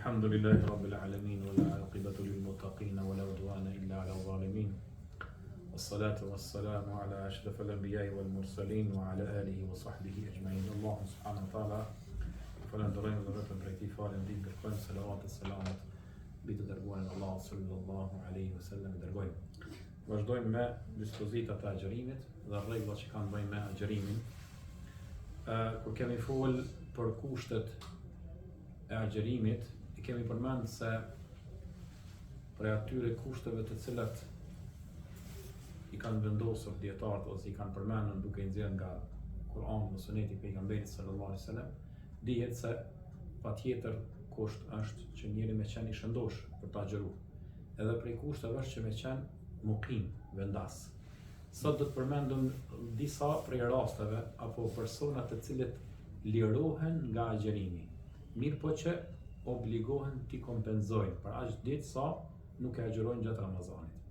الحمد لله رب العالمين والعاقبة للمتقين ولا عدوان إلا على الظالمين والصلاة والسلام على أشرف الأنبياء والمرسلين وعلى آله وصحبه أجمعين. الله سبحانه وتعالى فلندرين ذرة بريتي فالندين بالقلب صلوات السلامات bitë dërguarin Allah sallallahu alaihi wasallam dërgojnë. Vazhdojmë me dispozitat e agjerimit dhe rregullat që kanë bëjnë me agjerimin. Kur kemi fol për kushtet e agjerimit, kemi përmend se për atyre kushteve të cilat i kanë vendosur dietarët ose i kanë përmendur duke i nxjerrë nga Kur'ani dhe Suneti i pejgamberit sallallahu alaihi wasallam, dihet se patjetër kusht është që njeri me qenë i shëndosh për ta agjëruar. Edhe prej kushteve është që me qenë muqim, vendas. Sot do të përmendëm disa prej rasteve apo persona të cilët lirohen nga agjerimi, mirë po që obligohen t'i kompenzojnë për aq ditë sa nuk e agjerojnë gjatë Ramazanit.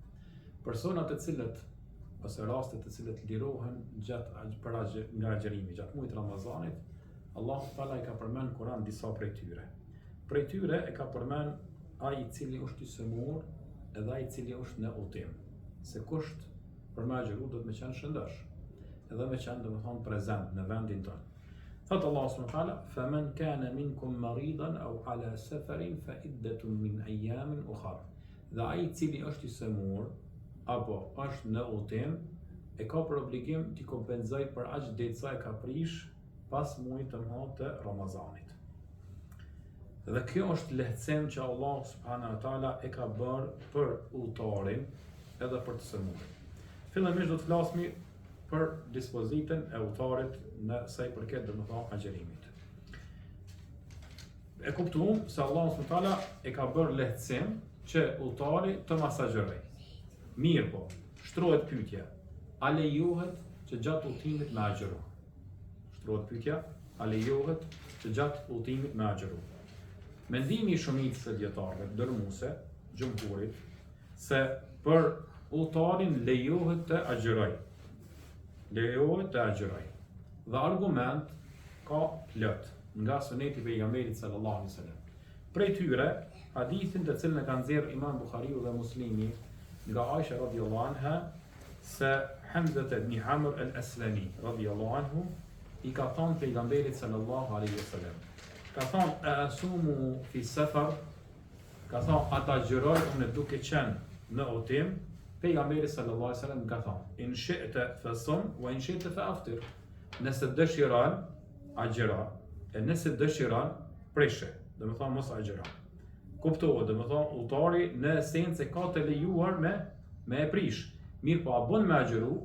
Persona të cilët ose raste të cilët lirohen nga agjerimi gjatë muajit Ramazanit, Allahu Teala i ka përmend në Kur'an disa prej tyre. Prej tyre e ka përmend ai i cili është i sëmur edhe ai i cili është në udhtim. Se kusht për me agjëru do të me qenë shëndosh, edhe me qenë domethënë prezent në vendin tonë. Thot Allah subhanahu wa taala: "Faman kana minkum maridan aw ala safarin fa iddatun min ayamin ukhra." Dhe ai i cili është i sëmur apo është në udhtim e ka për obligim t'i kompenzoj për aq ditë sa e ka prish pas muajit të mëdha të Ramazanit. Dhe kjo është lehtësim që Allah subhanahu wa taala e ka bërë për udhëtarin edhe për të sëmurin. Fillimisht do të flasmi për dispozitën e udhëtarit në sa i përket domethënë agjerimit. E kuptuam se Allah subhanahu wa taala e ka bërë lehtësim që udhëtari të masazhëroj. Mirë po, shtrohet pyetja: a lejohet që gjatë udhëtimit me agjëru? Shtrohet pyetja: a lejohet që gjatë udhëtimit me agjëru? Mendimi i shumicës së dietarëve dërmuese, xhumhurit, se për udhëtarin lejohet të agjëroj. Lejohet të agjëroj. Dhe argument ka plot nga Suneti i pejgamberit sallallahu alaihi wasallam. Prej tyre, hadithin të cilën e ka nxjerrë Imam Buhariu dhe Muslimi nga Aisha radhiyallahu anha se Hamza ibn Amr al-Aslami radhiyallahu anhu i ka thënë pejgamberit sallallahu alaihi wasallam: ka thonë, e asumu fi safar, ka thonë, ata agjëroj unë duke qenë në udhtim. Pejgamberi sallallahu alaihi wasallam ka thonë: in shi'ta fasum wa in shi'ta fa'aftir. Nëse dëshiron, agjëro, e nëse dëshiron, prishe, domethënë mos agjëro. Kuptohet, domethënë udhëtari në esencë ka të lejuar me e prish. Mirë po a bën me agjëru,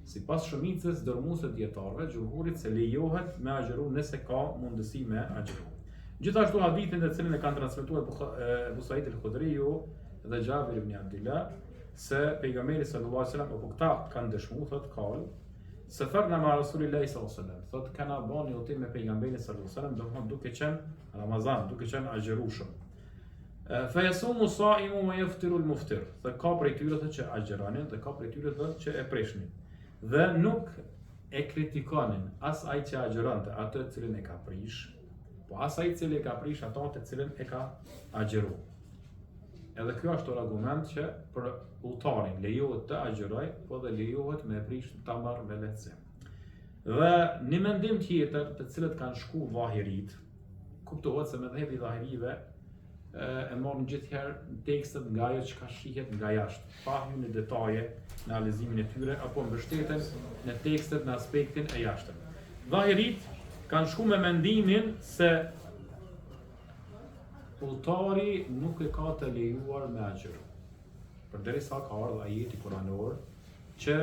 sipas shumicës dërmuese dietarëve, xhumhurit se lejohet me agjëru nëse ka mundësi me agjëru. Gjithashtu hadithin të cilin e kanë transmetuar Abu Sa'id al-Khudriu dhe Jabir ibn Abdullah se pejgamberi sallallahu alaihi wasallam apo këta kanë dëshmuar, thotë kal safarna ma rasulillahi sallallahu alaihi wasallam, thotë kanë bënë udhtim me pejgamberin sallallahu alaihi wasallam, domethënë duke qenë Ramazan, duke qenë agjërueshëm. Fa yasumu sa'imu wa yaftiru al-muftir. Dhe ka prej tyre thotë që agjëronin dhe ka prej tyre thotë që e prishnin. Dhe nuk e kritikonin as ai që agjëronte atë të cilin e ka prish, po as ai i cili e ka prish ato të cilin e ka agjëru. Edhe kjo është argument që për udhëtarin lejohet të agjëroj, po dhe lejohet me prish ta marrë me lehtësim. Dhe një mendim tjetër të cilët kanë shku dhahirit, kuptohet se mëdhëpi dhahirive e morën gjithherë tekstet nga ajo që ka shihet nga jashtë, pa hyrë në detaje në analizimin e tyre apo mbështeten në tekstet në aspektin e jashtëm. Dhahirit kanë shku me mendimin se udhëtari nuk e ka të lejuar me agjëru. Përderisa ka ardhur ajeti kuranor që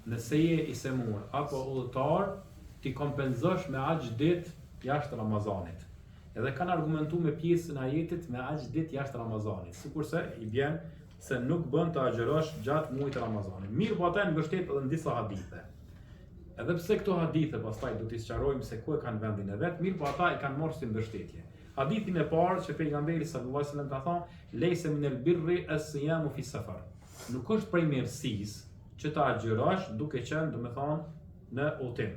nëse je i semur apo udhëtar ti kompenzosh me aq ditë jashtë Ramazanit. Edhe kanë argumentuar me pjesën e ajetit me aq ditë jashtë Ramazanit, sikurse i vjen se nuk bën të agjërosh gjatë muajit të Ramazanit. Mirë, po ata mbështet edhe në disa hadithe. Edhe pse këto hadithe pastaj do t'i sqarojmë se ku e kanë vendin e vet, mirë, po ata e kanë marrë si mbështetje. Hadithin e parë që pejgamberi sallallahu alaihi wasallam ka thënë: "Laysa min al-birri as-siyamu fi safar." Nuk është prej mirësisë që ta agjërosh duke qenë, domethënë, në udhtim.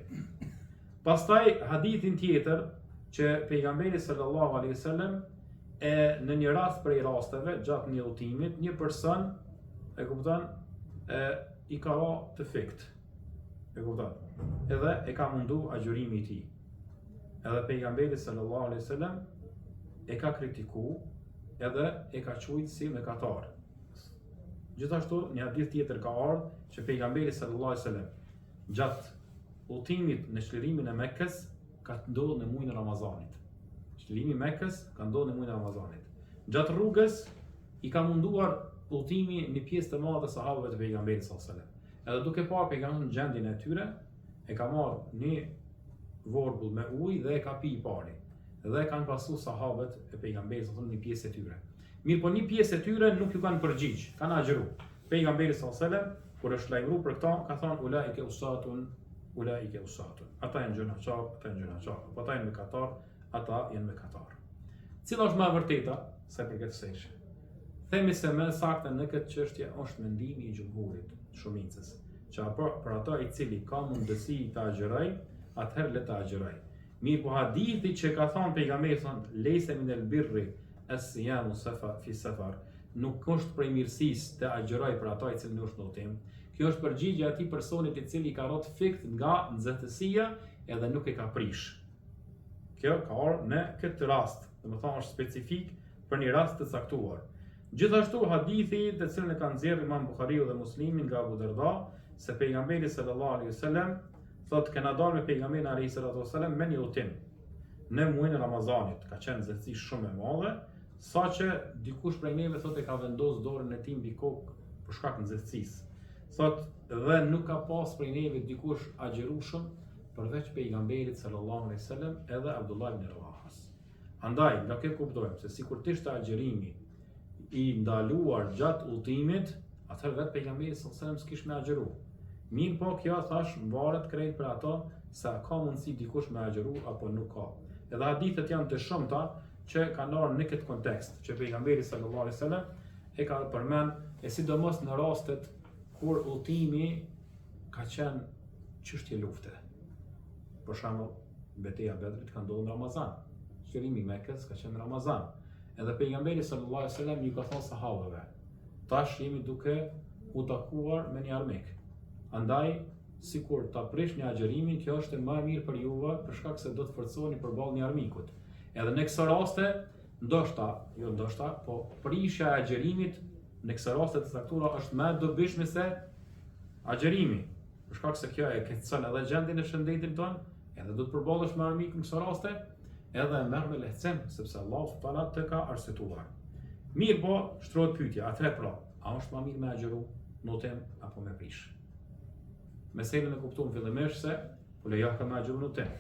Pastaj hadithin tjetër që pejgamberi sallallahu alaihi wasallam e në një rast prej rasteve gjatë një udhëtimit një person e kupton i ka të fikt. E kupton? Edhe e ka mundu agjërimi i tij. Edhe pejgamberi sallallahu alaihi wasallam e ka kritiku edhe e ka quajtur si mëkatar. Gjithashtu një hadith tjetër ka ardhur që pejgamberi sallallahu alaihi wasallam gjatë udhëtimit në çliриmin e Mekës ka ndodhur në muajin e Ramazanit. Çlirimi i Mekës ka ndodhur në muajin e Ramazanit. Gjatë rrugës i ka munduar udhëtimi një pjesë të madhe të sahabëve të pejgamberit sallallahu alaihi wasallam. Edhe duke parë pejgamberin në gjendjen e tyre, e ka marrë një vorbull me ujë dhe e ka pi i pari. Dhe kanë pasu sahabët e pejgamberit sallallahu alaihi wasallam një pjesë e tyre. Mirë, po një pjesë e tyre nuk ju kanë përgjigj, kanë agjëru. Pejgamberi sallallahu alaihi wasallam kur është lajmëruar për këta, ka thënë ulaike usatun. Ata janë gjunaqar, ata janë gjunaqar. Po ata janë mëkatar, ata janë mëkatar. Cila është më e vërteta se për këtë seshe? Themi se më saktë në këtë çështje është mendimi i xhumhurit, shumicës, që për ata i cili ka mundësi të agjëroj, atëherë le të agjëroj. Mirë, po hadithi që ka thënë pejgamberi thonë leysa minel birri as-siyamu fi safar, nuk është prej mirësisë të agjëroj për ata i cili nuk është në udhëtim. Kjo është përgjigje atij personit i cili ka rrot fikt nga nxehtësia edhe nuk e ka prish. Kjo ka ardhur në këtë rast, domethënë është specifik për një rast të caktuar. Gjithashtu hadithi të cilën e kanë nxjerrë Imam Buhariu dhe Muslimi nga Abu Darda se pejgamberi sallallahu alaihi wasallam thotë kena dalë me pejgamberin alayhi salatu wasallam me një udhëtim në muajin e Ramazanit, ka qenë nxehtësi shumë e madhe, saqë dikush prej neve thotë e ka vendosur dorën e tij mbi kokë për shkak të nxehtësisë. Thotë dhe nuk ka pas prej neve dikush agjërueshëm përveç pejgamberit sallallahu alaihi wasallam edhe Abdullah ibn Rawahas. Andaj, nga kjo kuptojmë se sikur të ishte agjërimi i ndaluar gjatë udhëtimit, atëherë vetë pejgamberi sallallahu alaihi wasallam s'kish me agjëru. Mirë, po kjo thash mvaret krejt për ato sa ka mundësi dikush me agjëru apo nuk ka. Edhe hadithet janë të shumta që kanë ardhur në këtë kontekst, që pejgamberi sallallahu alaihi wasallam e ka përmend e sidomos në rastet kur udhëtimi ka qenë çështje lufte. Për shembull, betejë e Bedrit ka ndodhur në Ramazan. Çlirimi i Mekës ka qenë në Ramazan. Edhe pejgamberi sallallahu alaihi wasallam i ka thënë sahabëve, tash jemi duke u takuar me një armik. Andaj, sikur ta prish një agjërimin, kjo është më e mirë për juve për shkak se do të forcoheni përballë një armikut. Edhe në kësaj raste, ndoshta, po prishja e agjërimit në kësaj raste të caktuara është më e dobishme se agjërimi. Për shkak se kjo e keqson edhe gjendjen e shëndetit tonë, edhe do të përballesh me armikun në kësaj raste, edhe e merr me lehtësim, sepse Allahu subhanahu wa taala të ka arsyetuar. Mirë, po shtrohet pyetja, atëherë pra, a është më mirë me agjëru në udhëtim apo me prish? Meselën e kuptuam fillimisht se po lejohet ka me agjëru në udhëtim.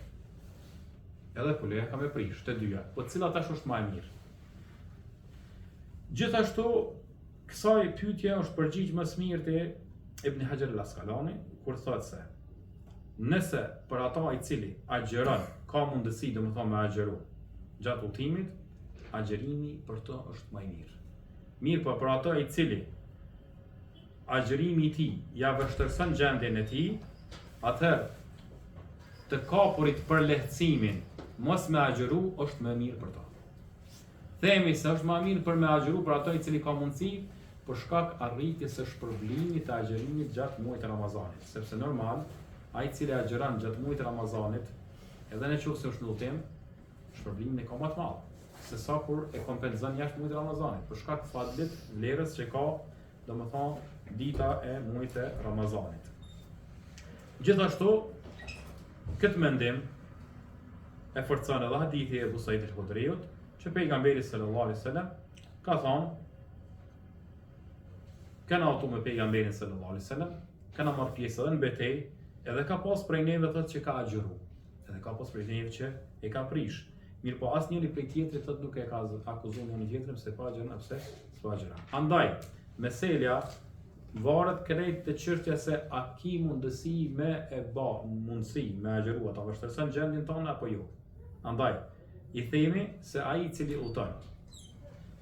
Edhe po lejohet ka me prish, të dyja. Po cila tash është më e mirë? Gjithashtu, kësaj pyetje është përgjigj më së miri te Ibn Hajar al-Asqalani kur thotë se nëse për ata i cili agjëron ka mundësi domethënë me agjëru gjatë udhëtimit, agjërimi për të është më i mirë. Mirë, po për ata i cili agjërimi i tij ja vështirëson gjendjen e tij, atëherë të kapurit për lehtësimin mos me agjëru është më mirë për ta. Themi se është më mirë për me agjëru për ata i cili ka mundësi për shkak arritjes së shpërblimit të agjërimit gjatë muajit të Ramazanit, sepse normal ai i cili agjëron gjatë muajit të Ramazanit, edhe nëse është në udhëtim, shpërblimin e ka më të madh se sa kur e kompenzon jashtë muajit të Ramazanit, për shkak të fadlit vlerës që ka, domethënë dita e muajit të Ramazanit. Gjithashtu, këtë mendim e forcon edhe hadithi e Abu Sa'id al-Khudriut, që pejgamberi sallallahu alaihi wasallam ka thonë kanë auto me pejgamberin sallallahu alaihi wasallam, kanë marrë pjesë edhe në betejë, edhe ka pas prej neve thotë që ka agjëru, edhe ka pas prej neve që e ka prish. Mirë, po asnjëri prej tjetrit thotë nuk e ka akuzuar një tjetrin se pa agjëruar, pse s'pa agjëruar. Andaj, meselja varet krejt të çështja se a ki mundësi me e bë mundësi me agjëru, ata vështirëson gjendjen tonë apo jo. Andaj, i themi se ai i cili udhton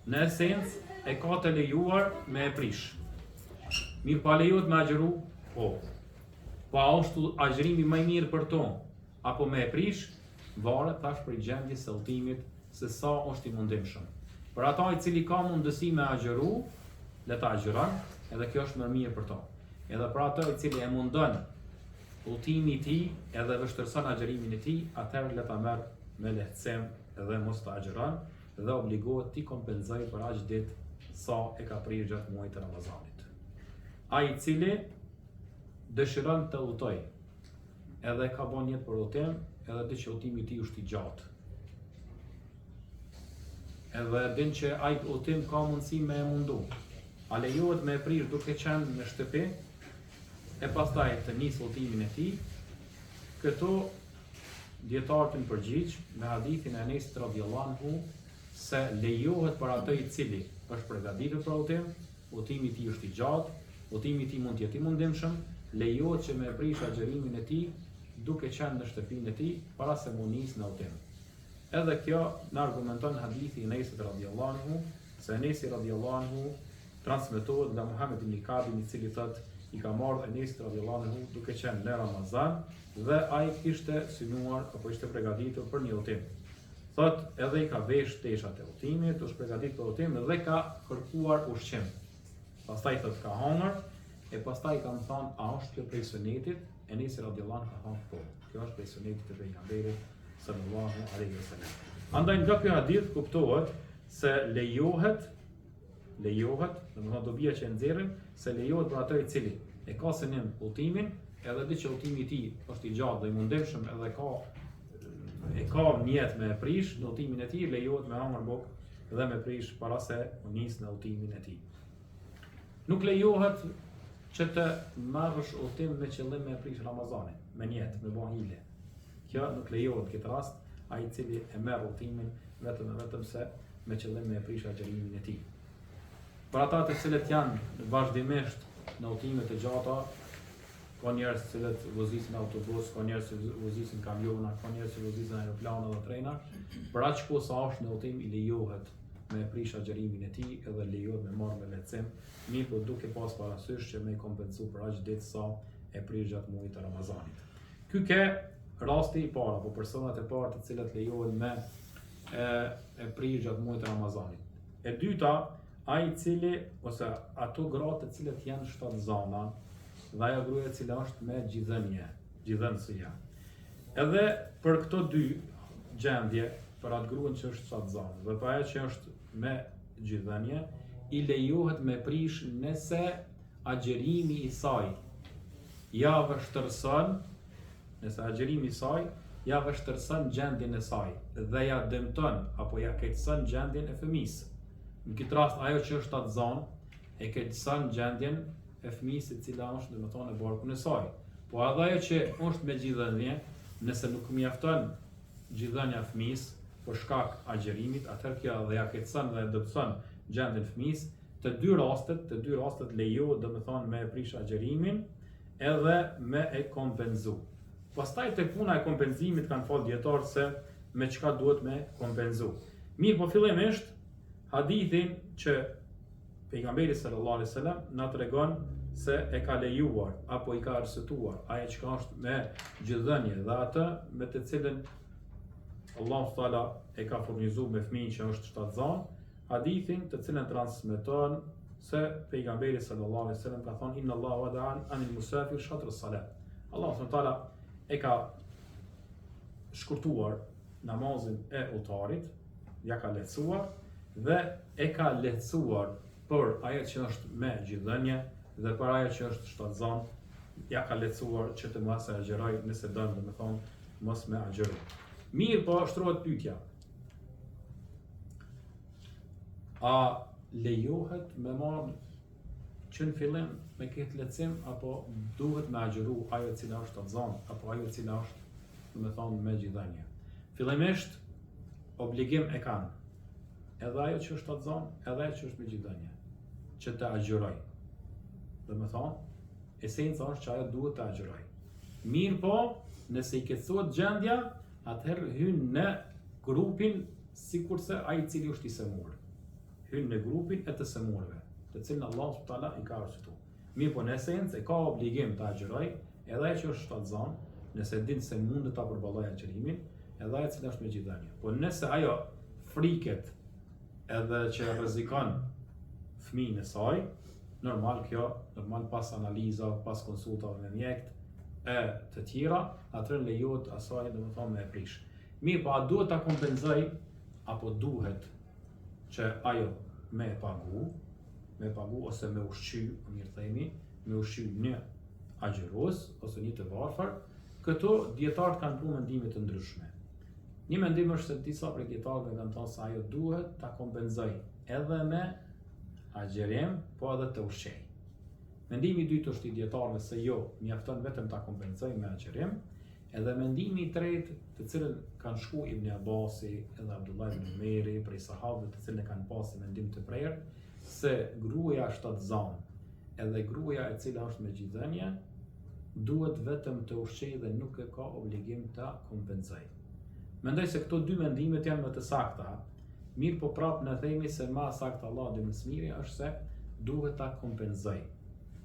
në esencë e ka të lejuar me e prish. Mirë, pa lejohet me agjëru, po. Pa është agjërimi më i mirë për to, apo me e prish, varet tash për gjendjes së udhëtimit se sa është i mundimshëm. Për ata i cili ka mundësi me agjëru, le ta agjëron, edhe kjo është më mirë për to. Edhe për ata i cili e mundon udhëtimi i tij, edhe vështirëson agjërimin e tij, atëherë le ta merr me lehtësim edhe mos ta agjëron dhe obligohet t'i kompenzoj për aq ditë sa e ka prirë gjatë muajit të Ramazanit. Ai i cili dëshiron të udhëtoj, edhe ka bën jetë për udhëtim, edhe di që udhëtimi i tij është i gjatë. Edhe din që ai udhëtim ka mundësi me e mundu. A lejohet me e prish duke qenë në shtëpi, e pastaj të nisë udhëtimin e tij? Këto dietarët në përgjigj me hadithin e Enesit radhiyallahu anhu se lejohet për atë i cili është përgatitur për udhëtim, udhëtimi i tij është i gjatë, udhëtimi i tij mund të jetë i mundimshëm, lejohet që me e prish agjërimin e tij duke qenë në shtëpinë e tij para se mu nisë në udhëtim. Edhe kjo në argumenton hadithi i Enesit radhiyallahu anhu, se Enesi radhiyallahu anhu transmetohet nga Muhammed ibn Kabin, i cili thotë i ka marrë Enesit radhiyallahu anhu duke qenë në Ramazan dhe ai kishte synuar apo ishte përgatitur për një udhëtim. Thotë edhe i ka vesh teshat e udhëtimit, është përgatitur për udhëtim dhe ka kërkuar ushqim. Pastaj thotë ka hangër e pastaj kanë thënë a është kjo prej sunetit? Enesi radhiyallahu anhu ka thënë po. Kjo është prej sunetit të pejgamberit sallallahu alaihi wasallam. Andaj nga ky hadith kuptohet se lejohet, domethënë dobia që nxjerrim, se lejohet për atë i cili e ka synim udhëtimin, edhe di që udhëtimi i tij është i gjatë dhe i mundimshëm edhe ka niyet me prish në udhëtimin e tij, lejohet me hangër bukë dhe me prish para se u nis në udhëtimin e tij. Nuk lejohet që të marrësh udhëtim me qëllim me prish Ramazanin, me niyet, me bën hile. Kjo nuk lejohet në këtë rast, ai i cili e merr udhëtimin vetëm se me qëllim me prish agjërimin e tij. Për ata të cilët janë vazhdimisht në udhëtime të gjata, ka njerëz të cilët vozisin autobus, ka njerëz që vozisin kamiona, ka njerëz që vozisin aeroplana dhe trena, për aq kohë sa është në udhëtim i lejohet me prish agjërimin e tij edhe lejohet me marrë me lehtësim, mirë po duke pas parasysh që me kompensu për aq ditë sa e prish gjatë muajit të Ramazanit. Ky ke rasti i parë apo personat e parë të cilët lejohen me e prish gjatë muajit të Ramazanit. E dyta, ai i cili ose ato gratë të cilët janë shtatzana dhe ajo gruaja e cila është me gjithënësia. Edhe për këto dy gjendje, për atë gruan që është shtatzane dhe për ajo që është me gjithënje, i lejohet me prish nëse agjërimi i saj ja vështërson, nëse agjërimi i saj ja vështërson gjendjen e saj dhe ja dëmton apo ja keqëson gjendjen e fëmisë. Në këtë rast ajo që është shtatzane e keqëson gjendjen e fëmisë e cila është domethënë e barkun e saj. Po edhe ajo që është me gjithënje, nëse nuk mjafton gjithënja e fëmisë për shkak agjërimit, atëherë kjo edhe ja keqëson dhe dëmton gjendjen e fëmisë. Të dy rastet lejohet domethënë me prish agjërimin edhe me e kompenzu. Pastaj tek puna e kompenzimit kanë folë dietarë se me çka duhet me kompenzu. Mirë, po fillimisht hadithin që pejgamberi sallallahu alaihi wasallam na tregon se e ka lejuar apo i ka arsyetuar ajo që është me gjithënje dhe atë me të cilën Allahu Teala e ka furnizuar me fëmijën që është shtatzan, hadithin të cilën transmeton se pejgamberi sallallahu alaihi wasallam ka thënë inna Allahu wada'a anil musafir shatr as-salat. Allahu Teala e ka shkurtuar namazin e udhëtarit, ja ka lehtësuar dhe e ka lehtësuar për ajo që është me gjithënje dhe për ajo që është shtatzan, ja ka lehtësuar që të mos e agjëroj nëse don, domethënë mos me agjëroj. Mirë, po shtrohet pyetja. A lejohet me marrë që në fillim me këtë lehtësim apo duhet me agjëru ajo e cila është shtatzan apo ajo e cila është, domethënë, me gjithënje? Fillimisht obligim e kanë edhe ajo që është shtatzan, edhe ajo që është me gjithënje, që të agjëroj. Domethënë, esenca është që ajo duhet të agjëroj. Mirë po, nëse i keqësohet gjendja, atëherë hyn në grupin sikurse ai i cili është i semur. Hyn në grupin e të semurëve, të cilën Allahu Teala i ka arsyetuar. Mirë po, në esencë e ka obligim të agjëroj, edhe ajo që është shtatzan, nëse din se mund të ta përballojë agjërimin, edhe ajo që është me gjithënje. Po nëse ajo friket edhe që rrezikon fëmijën e saj, normal pas analiza, pas konsultave me mjekët e të tjera, atëherë lejohet asaj domethënë me e prish. Mirë, po a duhet ta kompenzoj apo duhet që ajo me pagu ose me ushqy, mirë themi, me ushqy një agjërues ose një të varfër? Këto dietarët kanë pru mendime të ndryshme. Një mendim është se disa prej dietarëve kanë thënë se ajo duhet ta kompenzoj edhe me agjerim, po edhe të ushqej. Mendimi i dytë është i dietarëve se jo, mjafton vetëm ta kompenzoj me agjerim, edhe mendimi i tretë, të cilën kanë shku Ibn Abasi edhe Abdullah ibn Umeri prej sahabëve të cilën e kanë pasur mendim të prerë, se gruaja shtatzanë edhe gruaja e cila është me gjithënje duhet vetëm të ushqej dhe nuk e ka obligim ta kompenzoj. Mendoj se këto dy mendimet janë më të sakta, mirë po prapë në themi se ma sakta Allah dhe më smiri është se duhet ta kompenzoj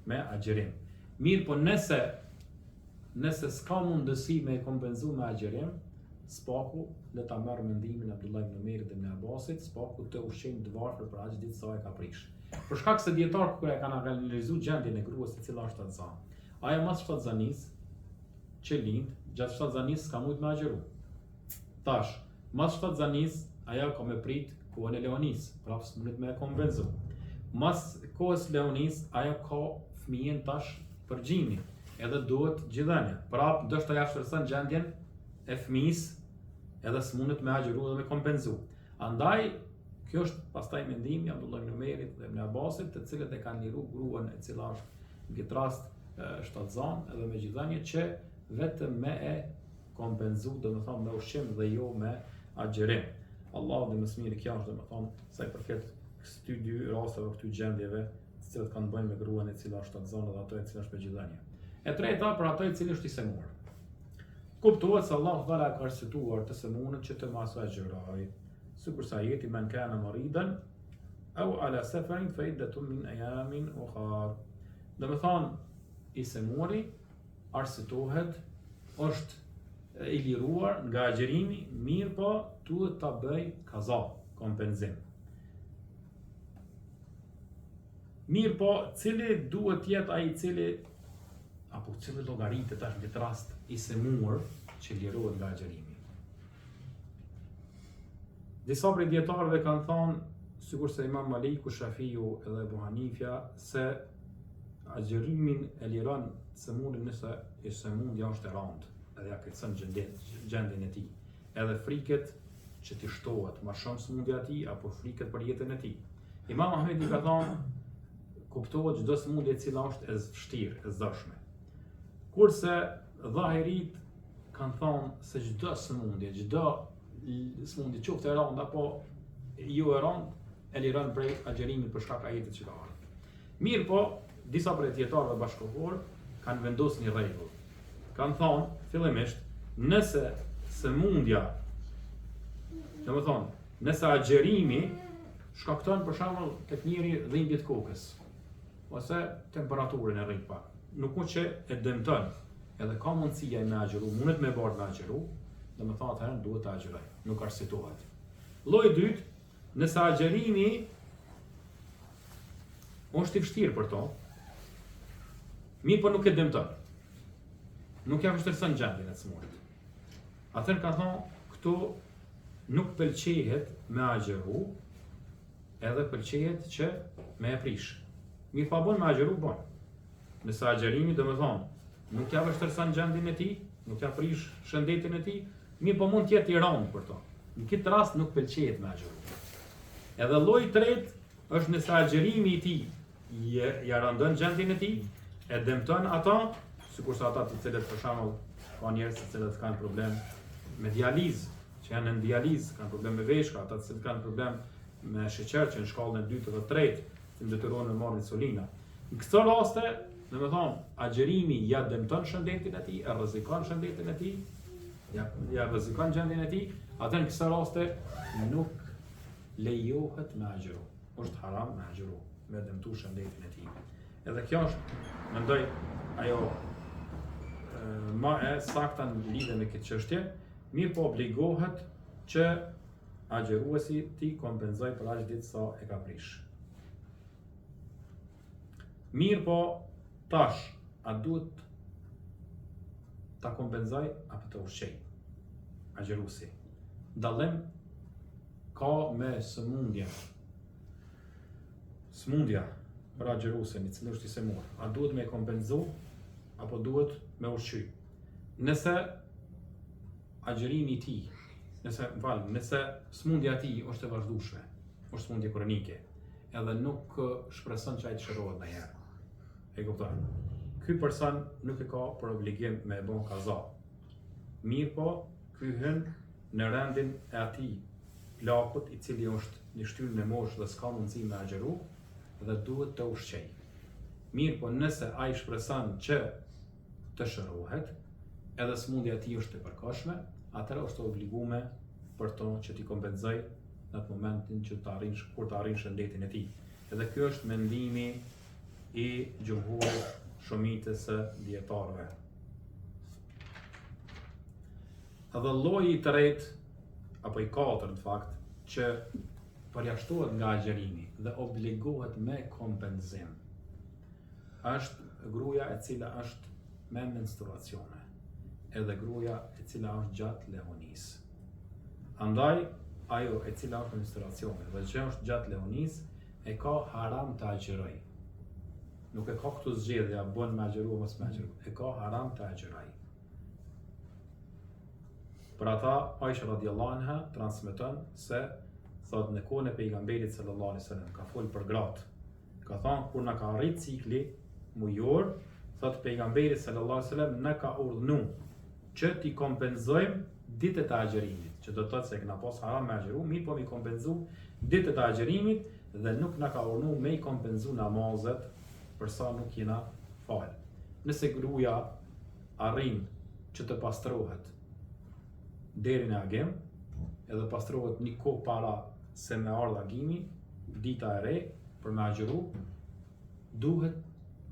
me agjerim. Mirë po nëse s'ka mundësi me kompenzu me agjerim, spaku le ta merr mendimin e Abdullah ibn Umerit dhe Ibn Abbasit, spaku të ushqejnë të varfër për aq ditë sa e ka prish. Për shkak se dietarët kur e kanë analizuar gjendjen e gruas e cila është shtatzanë, ajo mas shtatzanis që lind, gjatë shtatzanis s'ka mujt me agjeru. Tash, mas shtatzanis ajo ka me prit kohën e leonis, prapë s'mundet me kompenzu. Mas kohës leonis ajo ka fëmijën tash për gjini, edhe duhet gjithënje. Prapë ndoshta ja shërson gjendjen e fëmijës, edhe s'mundet me agjeru dhe me kompenzu. Andaj kjo është pastaj mendimi i Abdullah ibn Umerit dhe Ibn Abbasit, të cilët e kanë liru gruan e cila është në këtë rast shtatzanë edhe me gjithënje që vetëm me e kompenzu, domethënë me ushqim dhe jo me agjerim. Allahu dhe më smiri, kjo është domethënë sa i përket këtyre dy rasteve, këtyre gjendjeve, të cilat kanë bëjnë me gruan e cila është shtatzanë dhe ato e cila është me gjithënje. E treta për ato i cili është i semur. Kuptohet se Allahu Teala ka arsyetuar të semunën që të mos agjeroj. Sikur sa ajeti men kana maridan au ala safarin fa iddatun min ayamin ukhar. Domethënë i semuri arsyetohet, është i liruar nga agjerimi, mirë po duhet ta bëj kaza, kompenzim. Mirë po, cili duhet jetë ai i cili apo cili llogaritet tash në këtë rast i semur që lirohet nga agjerimi. Disa prej dietarëve kanë thënë, sikurse Imam Maliku, Shafiu edhe Abu Hanifja, se agjerimin e liron semurin nëse i semundja është e rëndë, edhe ja kërcën gjendjen e tij, edhe friket që t'i shtohet më shumë smundja e tij apo friket për jetën e tij. Imam Ahmedi ka thënë, kuptohet çdo smundje e cila është e vështirë, e zëshme. Kurse dhahirit kanë thënë se çdo smundje qoftë e rëndë apo jo e rëndë, e liron prej agjerimit për shkak ajetit që ka ardhur. Mirë po, disa prej dietarëve bashkëkohor kanë vendosur një rregull. Kanë thënë fillimisht, nëse sëmundja, domethënë, nëse agjerimi shkakton për shembull tek njëri dhimbje të kokës ose temperaturën e rrit pak, nuk mund që e dëmton, edhe ka mundësia me agjeru, mundet me bardh me agjeru, domethënë atëherë duhet të agjeroj, nuk arsitohet. Lloji i dytë, nëse agjerimi është i vështirë për to, mirë po nuk e dëmton, nuk ja vështirëson gjendjen e smurit. Atëherë ka thonë, këtu nuk pëlqehet me agjeru, edhe pëlqehet që me e prish. Mirë pa bën me agjeru, bën. Nëse agjerimi domethënë nuk ja vështirëson gjendjen e tij, nuk ja prish shëndetin e tij, mirë po mund të jetë i rëndë për to. Në këtë rast nuk pëlqehet me agjeru. Edhe lloji i tretë është nëse agjerimi i tij ja rëndon gjendjen e tij, e dëmton ato, sikurse ata të cilët për shembull ka njerëz të cilët kanë problem me dializë, që janë në dializë, kanë problem me veshka, ata të cilët kanë problem me sheqer që në shkallën e 2 dhe 3, që detyrohen me marrë insulina. Në këto raste, domethënë, agjerimi ja dëmton shëndetin e tij, e rrezikon shëndetin e tij, ja rrezikon gjendjen e tij, atë në këto raste nuk lejohet me agjeru. Është haram me agjeru, me dëmtu shëndetin e tij. Edhe kjo është, mendoj, ajo ma e sakta në lidhje me këtë çështje, mirë po obligohet që agjeruesi ti kompenzoj për aq ditë sa e ka prish. Mirë po, tash, a duhet ta kompenzoj apo të ushqej agjeruesi? Dallim ka me sëmundja për agjeruesin, i cili është i semur. A duhet me kompenzu apo duhet me ushqy? Nëse agjerimi i tij, nëse sëmundja e tij është e vazhdueshme, është sëmundje kronike, edhe nuk shpreson që ai të shërohet ndonjëherë. E kupton? Ky person nuk e ka për obligim me e bën kaza. Mirë po, ky hyn në rendin e atij plakut i cili është në shtyrën e moshë dhe s'ka mundësi me agjeru dhe duhet të ushqej. Mirë po, nëse ai shpreson që të shërohet, edhe sëmundja e tij është e përkohshme, atëherë është obligume për to që t'i kompenzoj në atë momentin që kur të arrin shëndetin e tij. Edhe ky është mendimi i gjumhurit shumicës së dietarëve. Edhe lloji i tretë apo i katërt në fakt që përjashtohet nga agjerimi dhe obligohet me kompenzim është gruaja e cila është me menstruacione, edhe gruaja e cila është gjatë lehonisë. Andaj, ajo e cila është me menstruacione dhe që është gjatë lehonisë e ka haram të agjeroj. Nuk e ka këtu zgjedhja, bën me agjeru mos me agjeru. E ka haram të agjeroj. Për ata, Aisha radiallahu anha transmeton se thot në kohën e pejgamberit sallallahu alaihi wasallam ka fol për gratë. Ka thënë kur na ka arrit cikli mujor, thot pejgamberi sallallahu alaihi wasallam na ka urdhnu që t'i kompenzojmë ditët e agjerimit, që do të thotë se kena pas haram me agjeru, mirë po mi kompenzu ditët e agjerimit dhe nuk na ka urdhnu me i kompenzu namazet përsa nuk jena fal. Nëse gruaja arrin që të pastrohet deri në agim, edhe pastrohet një kohë para se me ardh agimi, dita e re për me agjeru, duhet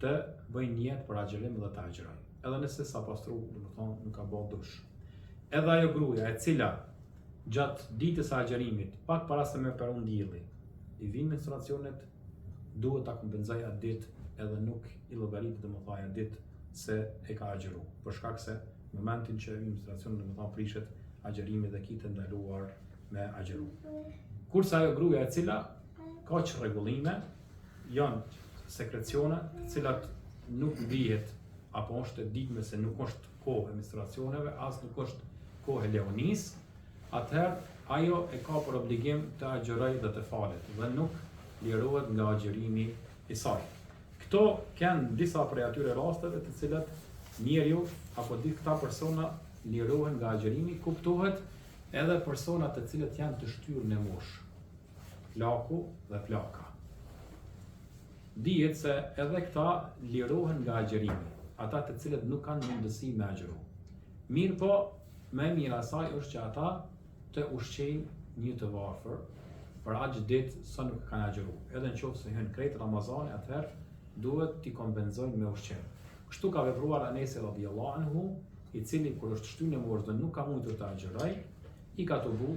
të bëj niyet për agjerim dhe të agjeroj. Edhe nëse sa pastru, do të thonë nuk ka bërë dush. Edhe ajo gruaja e cila gjatë ditës së agjerimit, pak para se me perun dielli, i vinë menstruacionet, duhet ta kompenzoj atë ditë edhe nuk i llogaritet domethënë atë ditë se e ka agjeru. Për shkak se në momentin që i menstruacion domethënë prishet agjerimi dhe kitë ndaluar me agjeru. Kurse ajo gruaja e cila ka çrregullime, janë sekrecione të cilat nuk ndihet apo është e ditme se nuk është kohë e menstruacioneve, as nuk është kohë e lehonisë, atëherë ajo e ka për obligim të agjeroj dhe të falet dhe nuk lirohet nga agjerimi i saj. Këto kanë disa prej atyre rasteve të cilat njeriu apo këta persona lirohen nga agjerimi, kuptohet edhe personat të cilët janë të shtyrë në moshë, plaku dhe plaka. Dihet se edhe këta lirohen nga agjerimi, ata të cilët nuk kanë mundësi me agjeru. Mirë po, më e mira asaj është që ata të ushqejnë një të varfër për aq ditë sa nuk kanë agjeru. Edhe nëse hyn krejt Ramazani, atëherë duhet t'i kompenzojnë me ushqim. Kështu ka vepruar Anesi radiallahu anhu, i cili kur është shtynë në moshë dhe nuk ka mundur të agjeroj, i ka tubu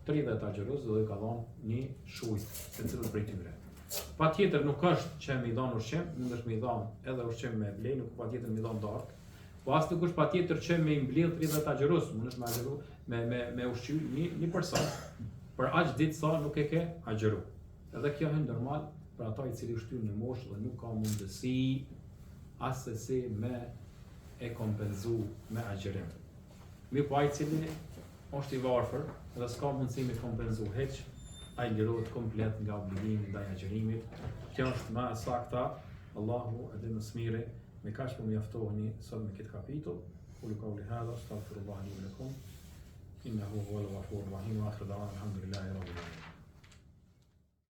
30 agjerus dhe i ka dhënë një shujt se cilët prej tyre. Patjetër nuk është që me i dhënë ushqim, mund është me i dhënë edhe ushqim me blej, nuk patjetër me i dhënë darkë, po as nuk është patjetër që me i mbledh 30 agjerus, mund është me agjeru me ushqy një person për aq ditë sa nuk e ke agjeru. Edhe kjo është normal për ata i cili shtynë në moshë dhe nuk ka mundësi asesi me e kompenzu me agjerim. Mi po ai cili është i varfër dhe s'ka mundësi me kompenzu heq, ai lirohet komplet nga obligimi ndaj agjerimit. Kjo është më e sakta, Allahu edhe më smiri, me kaq po mjaftoheni sot me këtë kapitull. Qulu qawli hadha, astaghfirullahi li wa lakum, innahu huwal ghafurur rahim, wa akhiru da'wana alhamdulillahi rabbil alamin.